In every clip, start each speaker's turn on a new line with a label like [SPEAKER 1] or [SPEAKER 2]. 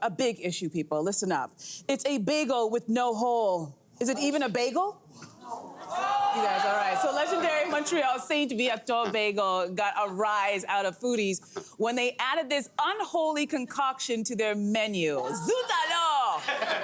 [SPEAKER 1] A big issue, people. Listen up. It's a bagel with no hole. Is it even a bagel? You guys, all right. So legendary Montreal St-Viateur bagel got a rise out of foodies when they added this unholy concoction to their menu. Zut alors!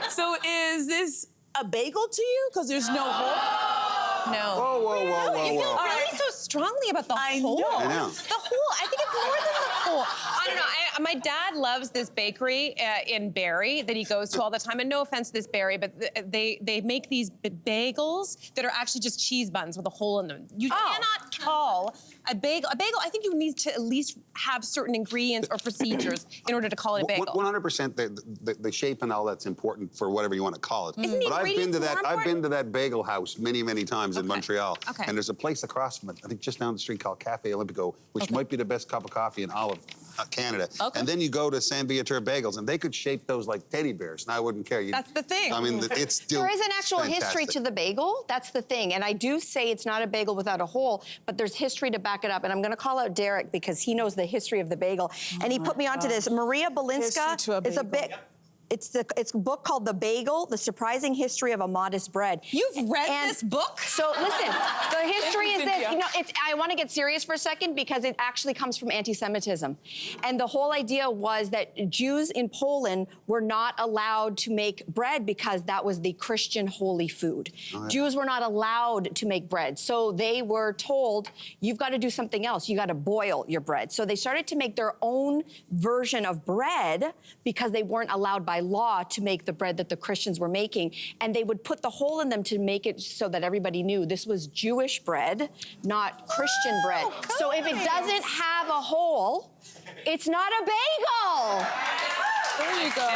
[SPEAKER 1] So is this a bagel to you? Because there's no hole? No.
[SPEAKER 2] Whoa.
[SPEAKER 3] You feel really so strongly about the hole.
[SPEAKER 2] I know.
[SPEAKER 3] The hole. I think it's more than the hole. I don't know. My dad loves this bakery in Barrie that he goes to all the time. And no offense to this Barrie, but they make these bagels that are actually just cheese buns with a hole in them. You cannot call a bagel. I think you need to at least have certain ingredients or procedures in order to call it a bagel.
[SPEAKER 2] 100% the shape and all that's important for whatever you want to call it.
[SPEAKER 3] Isn't the
[SPEAKER 2] But
[SPEAKER 3] ingredients
[SPEAKER 2] I've been to that bagel house many times in Montreal.
[SPEAKER 3] Okay.
[SPEAKER 2] And there's a place across from it, I think just down the street, called Cafe Olympico, which might be the best cup of coffee in all of Canada.
[SPEAKER 3] Okay.
[SPEAKER 2] And then you go to St-Viateur bagels, and they could shape those like teddy bears, and I wouldn't care.
[SPEAKER 3] That's the thing.
[SPEAKER 2] I mean, it's still
[SPEAKER 4] There is an actual
[SPEAKER 2] fantastic.
[SPEAKER 4] history to the bagel. That's the thing. And I do say it's not a bagel without a hole, but there's history to back it up. And I'm going to call out Derek because he knows the history of the bagel. And he put me onto this. Maria Balinska is a bit... It's a book called The Bagel, The Surprising History of a Modest Bread.
[SPEAKER 3] You've read this book?
[SPEAKER 4] So listen, the history is this. You know, I want to get serious for a second because it actually comes from anti-Semitism. And the whole idea was that Jews in Poland were not allowed to make bread because that was the Christian holy food. Oh, yeah. Jews were not allowed to make bread. So they were told, you've got to do something else. You got to boil your bread. So they started to make their own version of bread because they weren't allowed by law to make the bread that the Christians were making, and they would put the hole in them to make it so that everybody knew this was Jewish bread, not Christian bread. So if it doesn't have a hole, it's not a bagel.
[SPEAKER 1] There you go.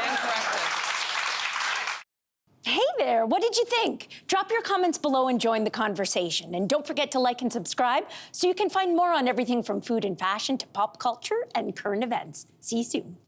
[SPEAKER 5] Hey there, what did you think? Drop your comments below and join the conversation. And don't forget to like and subscribe so you can find more on everything from food and fashion to pop culture and current events. See you soon.